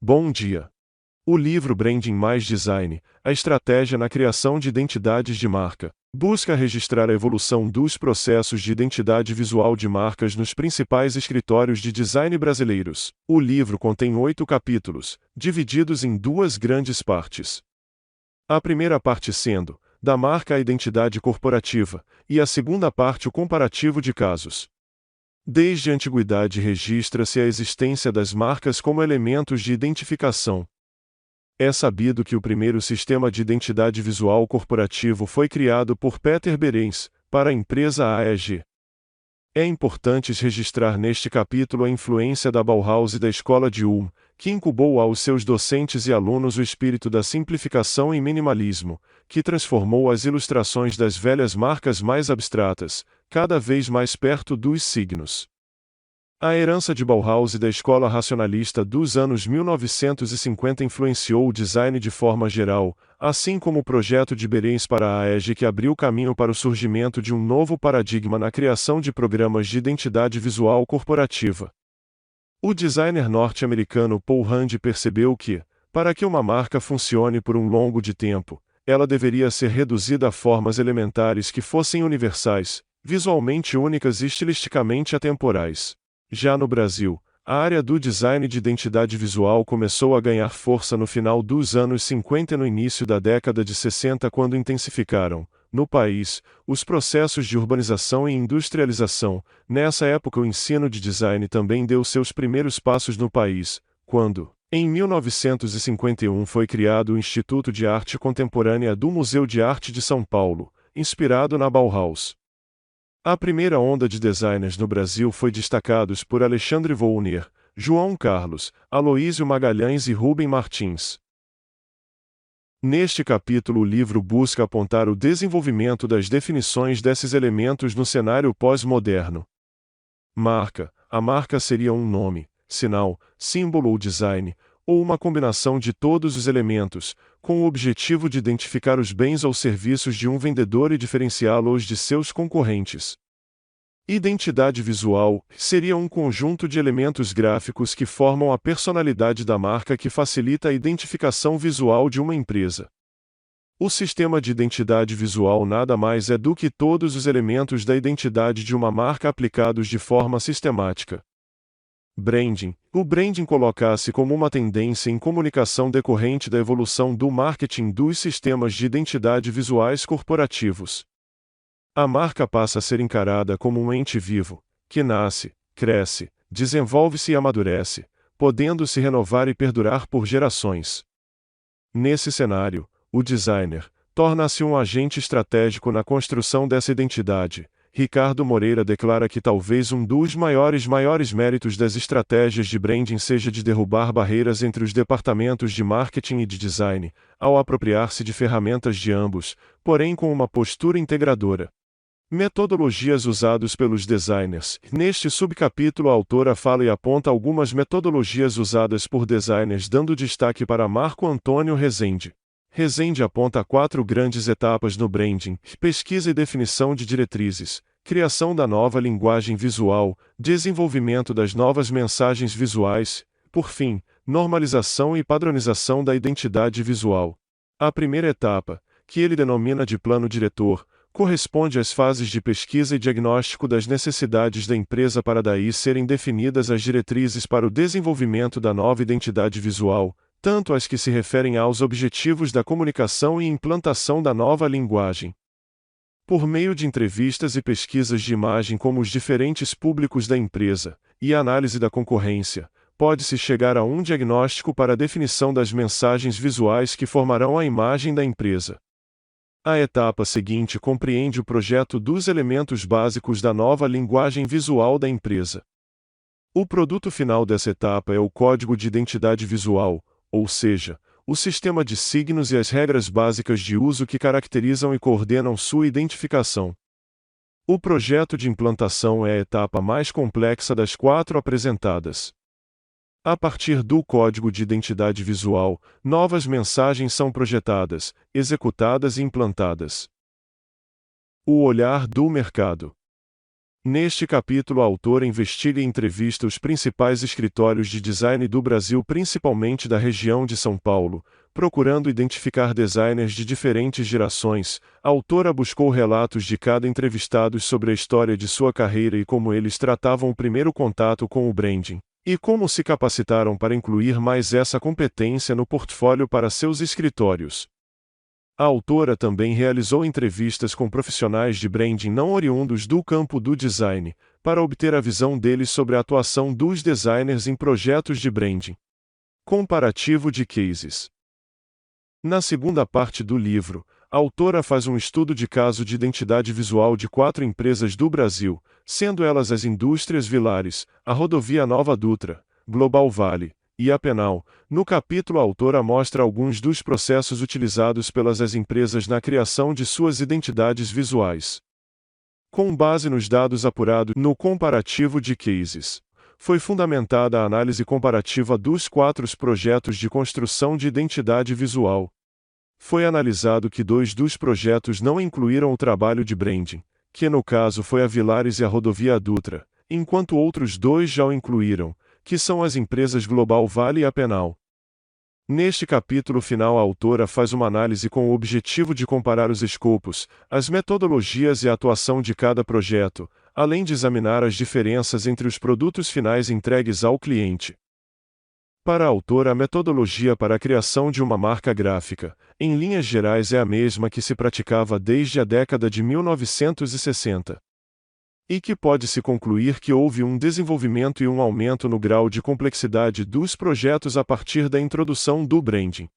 Bom dia. O livro Branding mais Design, a estratégia na criação de identidades de marca, busca registrar a evolução dos processos de identidade visual de marcas nos principais escritórios de design brasileiros. O livro contém 8 capítulos, divididos em duas grandes partes. A primeira parte sendo, da marca à identidade corporativa, e a segunda parte o comparativo de casos. Desde a antiguidade registra-se a existência das marcas como elementos de identificação. É sabido que o primeiro sistema de identidade visual corporativo foi criado por Peter Behrens, para a empresa AEG. É importante registrar neste capítulo a influência da Bauhaus e da Escola de Ulm, que incubou aos seus docentes e alunos o espírito da simplificação e minimalismo, que transformou as ilustrações das velhas marcas mais abstratas, cada vez mais perto dos signos. A herança de Bauhaus e da escola racionalista dos anos 1950 influenciou o design de forma geral, assim como o projeto de Behrens para a AEG que abriu caminho para o surgimento de um novo paradigma na criação de programas de identidade visual corporativa. O designer norte-americano Paul Rand percebeu que, para que uma marca funcione por um longo de tempo, ela deveria ser reduzida a formas elementares que fossem universais, visualmente únicas e estilisticamente atemporais. Já no Brasil, a área do design de identidade visual começou a ganhar força no final dos anos 50 e no início da década de 60 quando intensificaram, no país, os processos de urbanização e industrialização. Nessa época o ensino de design também deu seus primeiros passos no país, quando, em 1951 foi criado o Instituto de Arte Contemporânea do Museu de Arte de São Paulo, inspirado na Bauhaus. A primeira onda de designers no Brasil foi destacados por Alexandre Volner, João Carlos, Aloísio Magalhães e Rubem Martins. Neste capítulo o livro busca apontar o desenvolvimento das definições desses elementos no cenário pós-moderno. Marca. A marca seria um nome, sinal, símbolo ou design, ou uma combinação de todos os elementos, com o objetivo de identificar os bens ou serviços de um vendedor e diferenciá-los de seus concorrentes. Identidade visual seria um conjunto de elementos gráficos que formam a personalidade da marca que facilita a identificação visual de uma empresa. O sistema de identidade visual nada mais é do que todos os elementos da identidade de uma marca aplicados de forma sistemática. Branding. O branding coloca-se como uma tendência em comunicação decorrente da evolução do marketing dos sistemas de identidade visuais corporativos. A marca passa a ser encarada como um ente vivo, que nasce, cresce, desenvolve-se e amadurece, podendo se renovar e perdurar por gerações. Nesse cenário, o designer torna-se um agente estratégico na construção dessa identidade. Ricardo Moreira declara que talvez um dos maiores méritos das estratégias de branding seja de derrubar barreiras entre os departamentos de marketing e de design, ao apropriar-se de ferramentas de ambos, porém com uma postura integradora. Metodologias usadas pelos designers. Neste subcapítulo a autora fala e aponta algumas metodologias usadas por designers dando destaque para Marco Antônio Rezende. Rezende aponta 4 grandes etapas no branding: pesquisa e definição de diretrizes, criação da nova linguagem visual, desenvolvimento das novas mensagens visuais, por fim, normalização e padronização da identidade visual. A primeira etapa, que ele denomina de plano diretor, corresponde às fases de pesquisa e diagnóstico das necessidades da empresa para daí serem definidas as diretrizes para o desenvolvimento da nova identidade visual, tanto as que se referem aos objetivos da comunicação e implantação da nova linguagem. Por meio de entrevistas e pesquisas de imagem com os diferentes públicos da empresa, e análise da concorrência, pode-se chegar a um diagnóstico para a definição das mensagens visuais que formarão a imagem da empresa. A etapa seguinte compreende o projeto dos elementos básicos da nova linguagem visual da empresa. O produto final dessa etapa é o código de identidade visual, ou seja, o sistema de signos e as regras básicas de uso que caracterizam e coordenam sua identificação. O projeto de implantação é a etapa mais complexa das 4 apresentadas. A partir do código de identidade visual, novas mensagens são projetadas, executadas e implantadas. O olhar do mercado. Neste capítulo, a autora investiga e entrevista os principais escritórios de design do Brasil, principalmente da região de São Paulo, procurando identificar designers de diferentes gerações. A autora buscou relatos de cada entrevistado sobre a história de sua carreira e como eles tratavam o primeiro contato com o branding, e como se capacitaram para incluir mais essa competência no portfólio para seus escritórios. A autora também realizou entrevistas com profissionais de branding não oriundos do campo do design, para obter a visão deles sobre a atuação dos designers em projetos de branding. Comparativo de cases. Na segunda parte do livro, a autora faz um estudo de caso de identidade visual de 4 empresas do Brasil, sendo elas as Indústrias Vilares, a Rodovia Nova Dutra, Global Vale e a Penal. No capítulo, a autora mostra alguns dos processos utilizados pelas empresas na criação de suas identidades visuais. Com base nos dados apurados no comparativo de cases, foi fundamentada a análise comparativa dos 4 projetos de construção de identidade visual. Foi analisado que 2 dos projetos não incluíram o trabalho de branding, que no caso foi a Vilares e a Rodovia Dutra, enquanto outros 2 já o incluíram, que são as empresas Global Vale e a Penal. Neste capítulo final, a autora faz uma análise com o objetivo de comparar os escopos, as metodologias e a atuação de cada projeto, além de examinar as diferenças entre os produtos finais entregues ao cliente. Para a autora, a metodologia para a criação de uma marca gráfica, em linhas gerais, é a mesma que se praticava desde a década de 1960. E que pode-se concluir que houve um desenvolvimento e um aumento no grau de complexidade dos projetos a partir da introdução do branding.